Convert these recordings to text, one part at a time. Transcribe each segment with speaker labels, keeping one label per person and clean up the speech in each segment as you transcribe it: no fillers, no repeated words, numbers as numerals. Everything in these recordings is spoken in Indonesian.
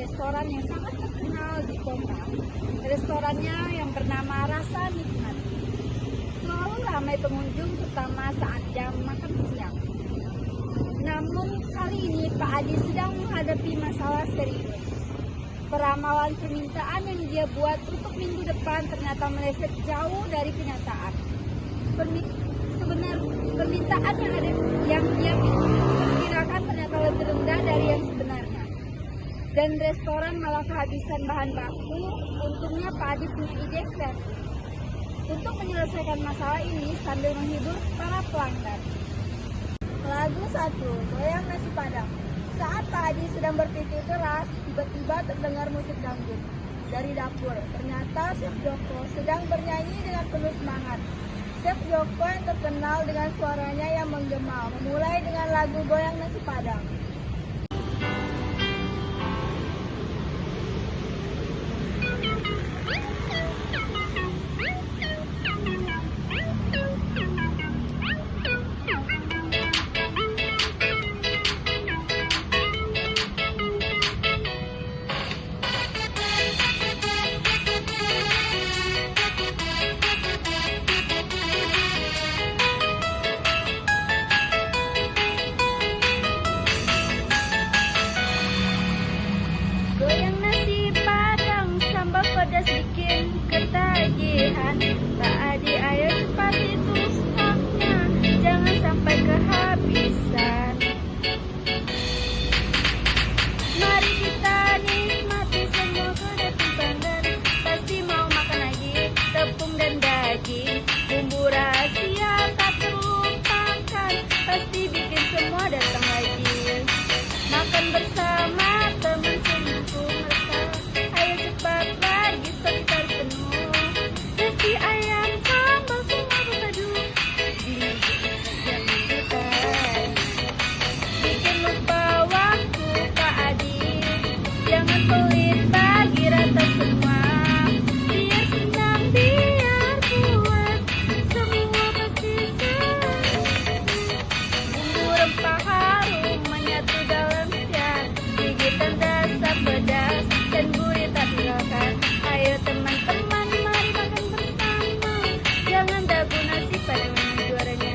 Speaker 1: restoran yang sangat terkenal di kota. Restorannya yang bernama Rasa Nikmat. Selalu ramai pengunjung terutama saat jam makan siang. Namun kali ini Pak Adi sedang menghadapi masalah serius. Peramalan permintaan yang dia buat untuk minggu depan ternyata meleset jauh dari kenyataan. Permintaan yang dia perkirakan ternyata lebih rendah dari yang sebenarnya. Dan restoran malah kehabisan bahan baku. Untungnya Pak Adi punya ide kreatif untuk menyelesaikan masalah ini sambil menghibur para pelanggan. Lagu 1, Goyang Nasi Padang. Saat Pak Adi sedang berpikir keras, tiba-tiba terdengar musik dangdut dari dapur. Ternyata Chef Joko sedang bernyanyi dengan penuh semangat. Chef Joko yang terkenal dengan suaranya yang menggema, memulai dengan lagu Goyang Nasi Padang. Goyang nasi padang, sambal pedas bikin ketagihan. Pak Adi ayo cepat itu stoknya, jangan sampai kehabisan. Mari kita nikmati semua kedatangan dan pasti mau makan lagi tepung dan daging. Bumbu rahasia tak terlupakan, pasti bikin semua datang lagi. Makan bersama teman seminggu mereka, ayo cepat lagi stok kita harus penuh. Nasi ayam sambal semua berpadu, dimakan bikin lupa waktu Pak Adi. Jangan pelit bagi rata semua, biar senang biar puas, semua pasti senang. Bumbu rempah harum menyatu dalam siang, gigitan rasa pedas dan gurih tak tinggalkan. Ayo teman-teman mari makan bersama, jangan dagu nasi padang yang juaranya.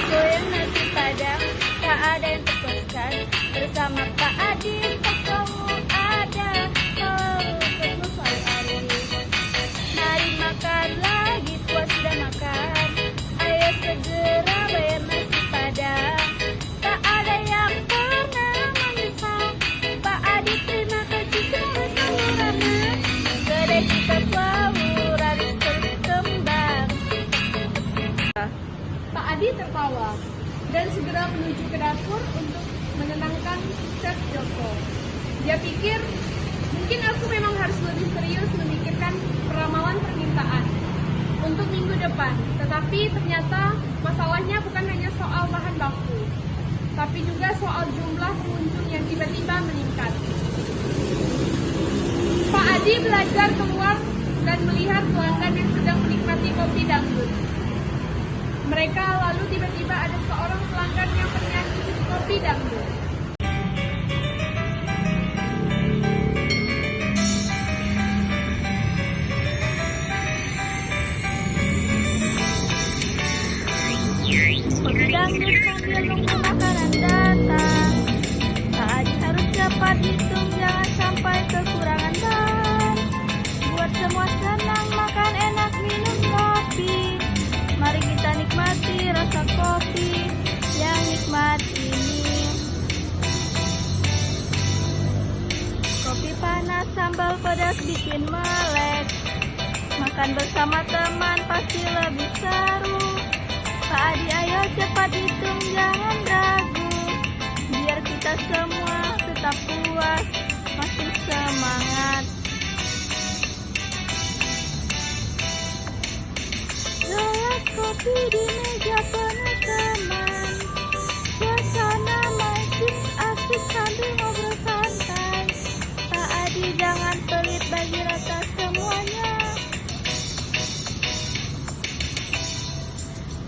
Speaker 1: Goyang nasi padang, tak ada yang terpuaskan. Bersama Pak Adi tak selalu ada, selalu penuh selalu aris. Mari makan lagi, puas sudah makan. Ayo segera bayar nasi padang, tak ada yang pernah menyesal. Pak Adi terima kasih semua salurannya, kedai kita selalu laris terus kembang.
Speaker 2: Pak Adi tertawa dan segera menuju ke dapur untuk menenangkan Chef Joko. Dia pikir, mungkin aku memang harus lebih serius memikirkan peramalan permintaan untuk minggu depan. Tetapi ternyata masalahnya bukan hanya soal bahan baku, tapi juga soal jumlah pengunjung yang tiba-tiba meningkat. Pak Adi belajar keluar dan melihat pelanggan yang sedang menikmati kopi dangdut. Mereka lalu tiba-tiba ada seorang pelanggan yang bernyanyi kopi dangdut.
Speaker 1: Kopi dangdut sambil nunggu makanan datang. Pak Adi harus cepat hitung, jangan sampai kekurangan bahan. Buat semua senang makan enak minum kopi. Mari kita nikmati rasa kopi yang nikmat ini. Kopi panas, sambal pedas bikin melek. Makan bersama teman pasti lebih seru.
Speaker 3: Pak Adi ayo cepat hitung jangan ragu, biar kita semua tetap puas, makin semangat. Gelas kopi di meja penuh teman, suasana makin asik sambil ngobrol santai. Pak Adi jangan pelit bagi rata semuanya.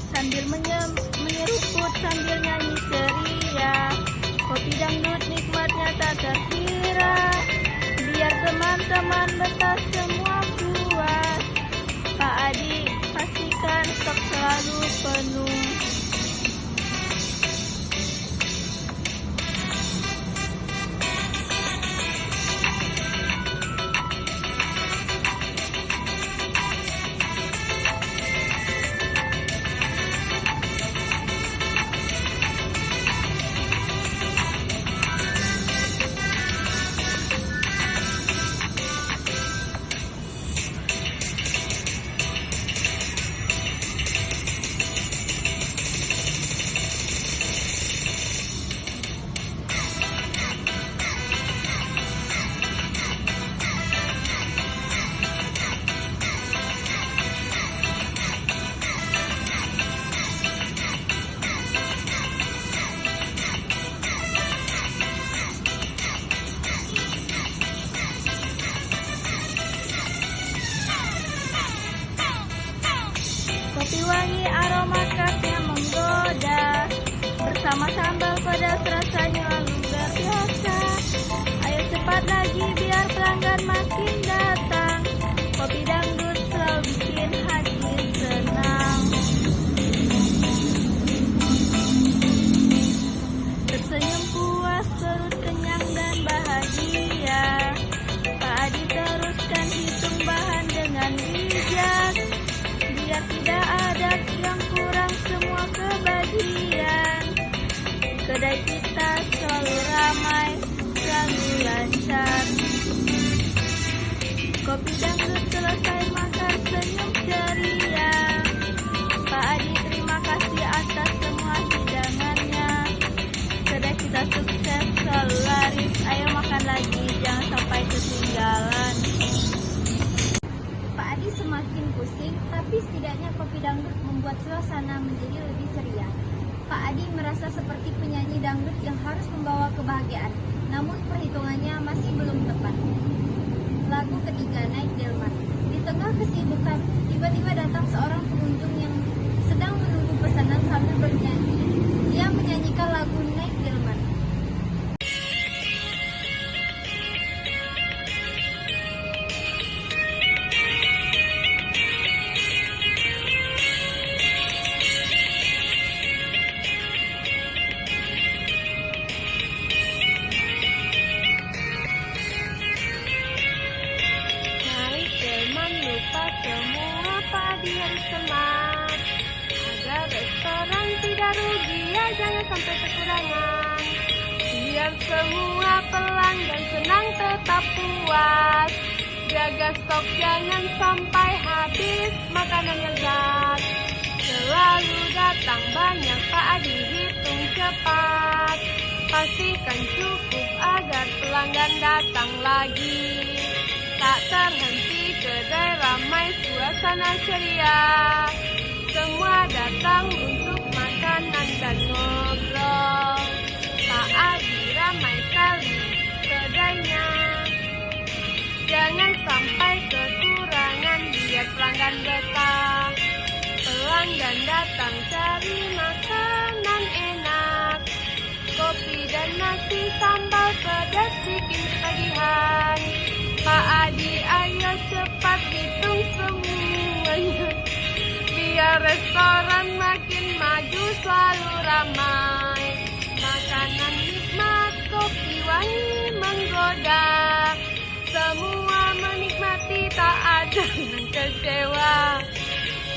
Speaker 3: Sambil menyeruput sambil nyanyi ceria, kopi dangdut nikmatnya tak terkira. Biar teman-teman betah semua puas, Pak Adi pastikan stok selalu penuh. Kopi wangi aroma khasnya menggoda, bersama sambal pedas rasanya luar biasa. Ayo cepat lagi biar pelanggan makin datang, kopi dangdut selalu bikin hati senang. Tersenyum puas, perut kenyang dan bahagia. Pak Adi teruskan hitung bahan dengan bijak, biar tidak ada yang kurang, semua kebagian. Kedai kita selalu ramai, selalu lancar. Kopi dangdut selesai makan senyum ceria. Pak Adi terima kasih atas semua hidangannya. Kedai kita sukses, selalu laris. Ayo makan lagi, jangan sampai ketinggalan.
Speaker 1: Pak Adi semakin pusing, tapi setidaknya kopi dangdut membuat suasana menjadi lebih ceria. Pak Adi merasa seperti penyanyi dangdut yang harus membawa kebahagiaan, namun perhitungannya masih belum tepat. Lagu ketiga, Naik Delman. Di tengah kesibukan, tiba-tiba datang seorang pengunjung yang sedang menunggu pesanan sambil bernyanyi. Dia menyanyikan lagu Naik Delman.
Speaker 3: Semua Pak Adi harus semangat, agar restoran tidak rugi, ya jangan sampai kekurangan. Biar semua pelanggan senang tetap puas, jaga stok jangan sampai habis makanan lezat. Selalu datang banyak, Pak Adi hitung cepat, pastikan cukup agar pelanggan datang lagi. Tak terhenti kedai ramai, suasana ceria. Semua datang untuk makanan dan ngobrol. Pak Adi ramai sekali kedainya. Jangan sampai kekurangan, biar pelanggan betah. Pelanggan datang cari makanan enak, kopi dan nasi sambal pedas bikin ketagihan. Pak Adi ayo cepat hitung semuanya, biar restoran makin maju selalu ramai. Makanan nikmat, kopi wangi menggoda, semua menikmati tak ada yang kecewa.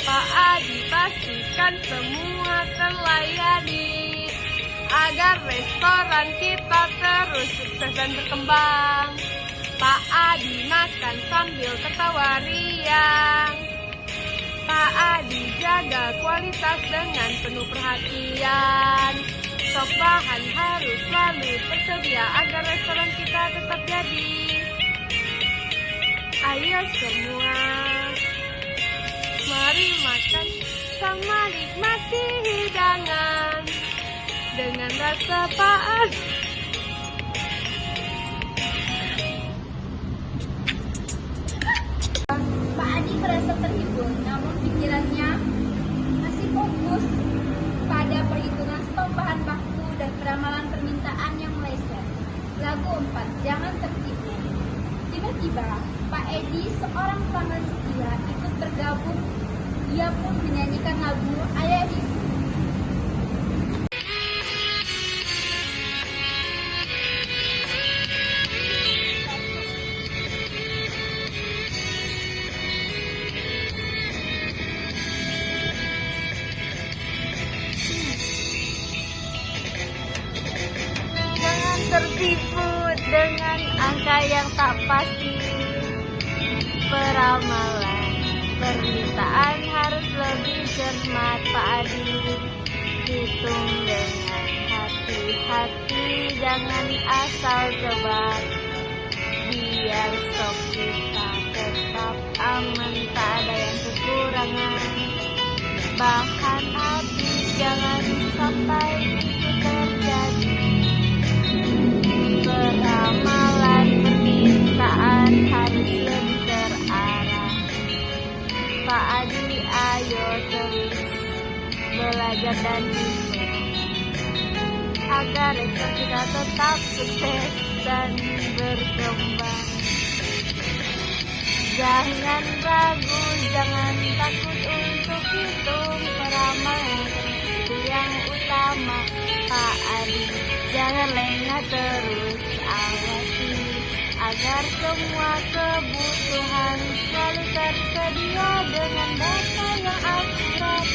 Speaker 3: Pak Adi pastikan semua terlayani, agar restoran kita terus sukses dan berkembang. Pak Adi makan sambil tertawa riang, Pak Adi jaga
Speaker 2: menjaga kualitas dengan penuh perhatian. Stok bahan harus selalu tersedia agar restoran kita tetap jadi. Ayo semua, mari makan sama nikmati hidangan dengan rasa Pak
Speaker 1: Adi merasa terhibur, namun pikirannya masih fokus pada perhitungan stok bahan baku dan peramalan permintaan yang meleset. Lagu 4, jangan tertipu. Tiba-tiba, Pak Edi, seorang pelanggan setia, ikut bergabung. Ia pun menyanyikan lagu Ayah Ibu.
Speaker 3: Jangan tertipu dengan angka yang tak pasti. Peramalan permintaan harus lebih cermat, Pak Adi. Hitung dengan hati-hati, jangan asal tebak. Biar stok kita tetap aman, tak ada yang kekurangan. Bahan habis, jangan sampai itu terjadi. Peramalan permintaan harus lebih terarah. Pak Adi, ayo terus belajar dan improve agar restoran kita tetap sukses dan berkembang. Jangan ragu, jangan takut untuk hitung peramalan, itu yang utama, Pak Adi. Jangan lengah, terus awasi agar semua kebutuhan selalu tersedia dengan data yang akurat.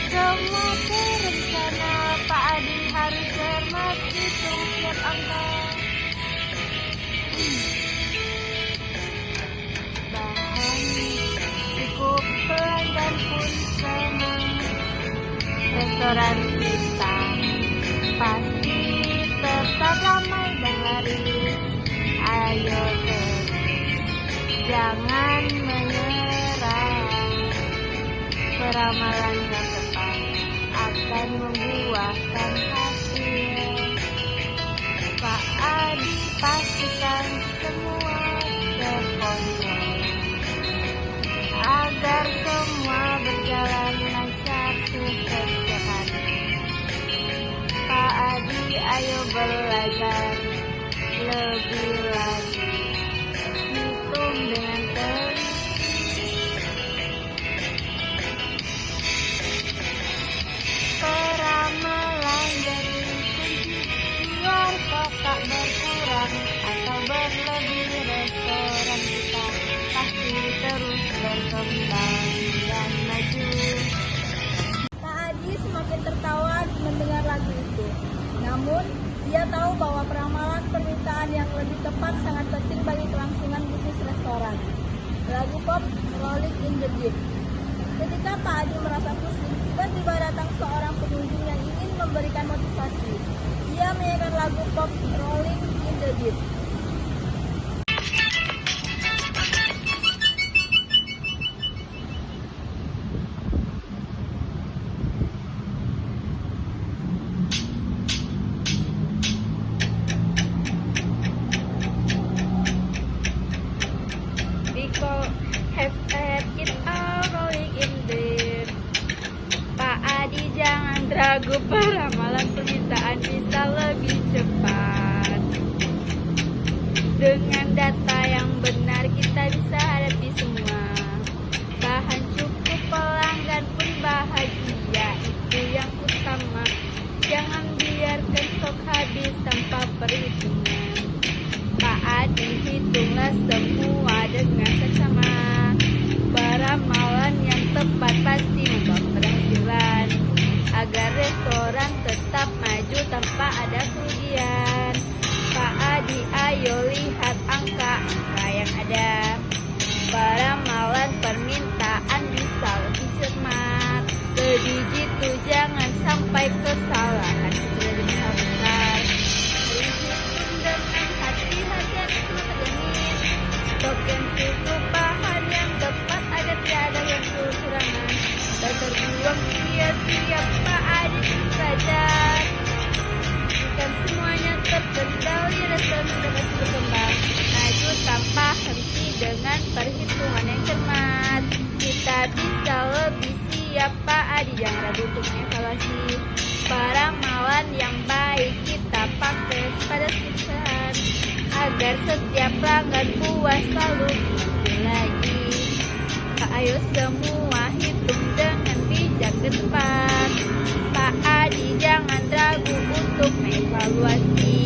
Speaker 3: Semua terencana, Pak Adi harus cermat hitung setiap angka. Bahan cukup, pelanggan pun senang. Restoran kita pasti tetap ramai dan laris. Ayo terus, jangan menyerah. Peramalan yang tepat akan membuahkan hasil. Pak Adi pastikan semua terkontrol agar semua berjalan lancar sukses setiap hari. Pak Adi, ayo belajar lebih lagi, hitung dengan teliti. Peramalan dari kunci biar stok tak berkurang atau berlebih. Restoran kita pasti terus berkembang dan maju.
Speaker 1: Pak Adi semakin tertawa mendengar lagu itu. Namun, dia tahu bahwa peramalan permintaan yang lebih tepat sangat penting bagi kelangsungan bisnis restoran. Lagu pop Rolling in the Deep. Ketika Pak Adi merasa pusing, tiba-tiba datang seorang pengunjung yang ingin memberikan motivasi. Dia menyanyikan lagu pop Rolling in the Deep.
Speaker 3: Have had it all rolling in there. Pak Adi, jangan ragu, peramalan permintaan bisa lebih cepat. Dengan data yang benar kita bisa hadapi semua. Bahan cukup, pelanggan pun bahagia, itu yang utama. Jangan biarkan stok habis tanpa perhitungan. Pak Adi, hitunglah semua dengan seksama. Peramalan yang tepat pasti membawa keberhasilan agar restoran tetap maju tanpa ada kerugian. Pak Adi, ayo lihat angka-angka yang ada. Peramalan permintaan bisa lebih cermat begitu jangan sampai kesalahan sudah besar besar. Berhitung dengan hati-hati semua terjamin. Stok yang cukup, bahan yang tepat agar tiada yang kekurangan. Tak terbuang sia-sia Pak Adi belajar. Bukan semuanya terkendali, restoran dapat berkembang. Maju tanpa henti dengan perhitungan yang cermat. Kita bisa lebih siap Pak Adi, jangan ragu untuk mengevaluasi. Paramawan yang baik kita pakai pada sehat, agar setiap pelanggan puas selalu menunggu lagi. Pak, ayo semua hitung dengan bijak ke depan. Pak Adi jangan ragu untuk mengevaluasi.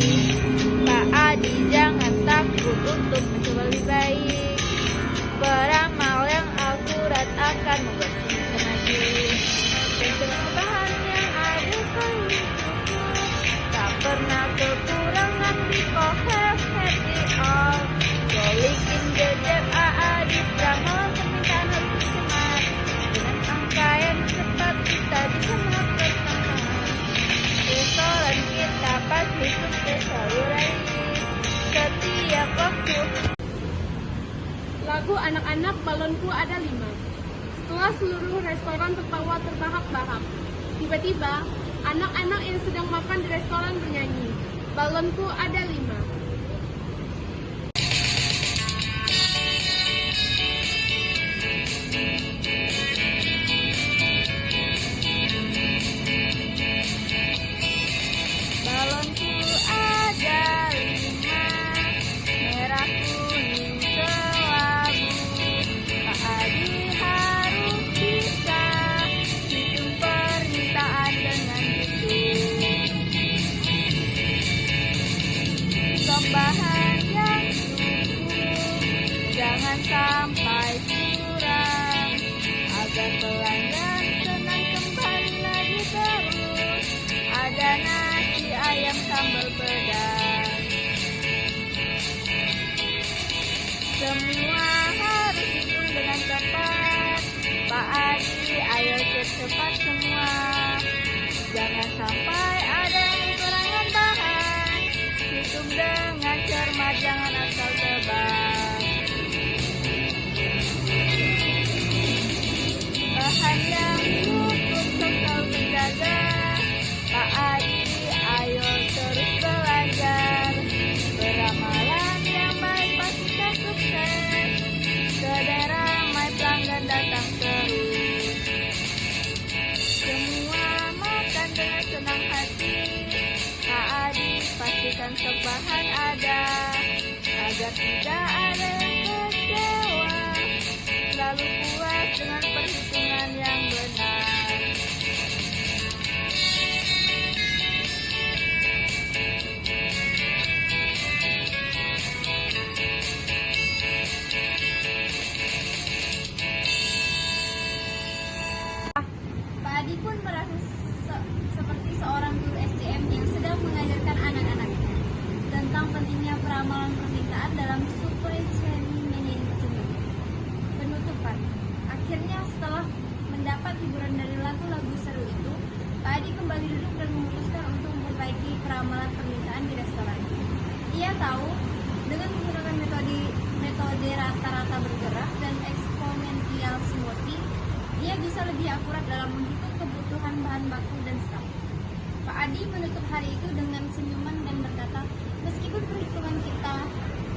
Speaker 3: Pak Adi jangan takut untuk mencoba lebih baik. Peramal yang akurat akan membuat kita maju. Dan semua bahan yang ada selalu cukup. Tak pernah kekurangan, because have had it all. Balikin jejak Adi, peramal permintaan harus cemat. Dengan angka yang cepat kita bisa melakukan tantangan. Restoran kita pasti sukses selalu raih setiap waktu.
Speaker 2: Lagu anak-anak balonku ada 5. Setelah seluruh restoran tertawa terbahak-bahak, tiba-tiba anak-anak yang sedang makan di restoran bernyanyi, balonku ada 5.
Speaker 3: Balonku ada 5, merah kuning kelabu. Pak Adi harus bisa hitung permintaan dengan hitung. Stok bahan yang cukup, jangan sampai kurang, agar pelanggan senang kembali lagi terus. Ada nasi ayam sambal pedas, semua harus hitung dengan tepat. Pak Adi, ayo cepat semua, jangan sampai ada yang kekurangan bahan. Hitung dengan cermat, jangan asal tebak. Bahan yang cukup selalu terjaga. Pak Adi, ayo terus belajar. Beramalan yang baik pastikan sukses. Kedai ramai pelanggan datang terus. Semua makan dengan senang hati. Pak Adi pastikan stok bahan ada, agar tidak ada yang kecewa. Selalu puas dengan perhitungan yang benar.
Speaker 1: Pak Adi pun merasa seperti seorang guru SDM yang sedang mengajarkan anak-anaknya tentang pentingnya peramalan permintaan dalam supply chain management. Penutupan. Akhirnya setelah mendapat hiburan dari lagu-lagu seru itu, Pak Adi kembali duduk dan memutuskan untuk memperbaiki peramalan permintaan di restoran. Ia tahu dengan menggunakan metode rata-rata bergerak dan eksponensial smoothie, ia bisa lebih akurat dalam menghitung kebutuhan bahan baku dan stok. Pak Adi menutup hari itu dengan senyuman dan berkata, meskipun perhitungan kita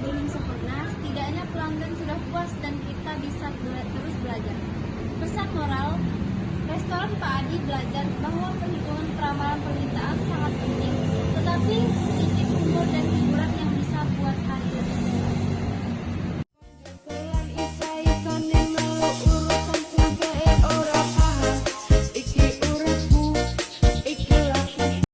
Speaker 1: belum sempurna, setidaknya pelanggan sudah puas dan kita bisa terus belajar. Pesan moral, restoran Pak Adi belajar bahwa perhitungan peramalan permintaan sangat penting, tetapi sedikit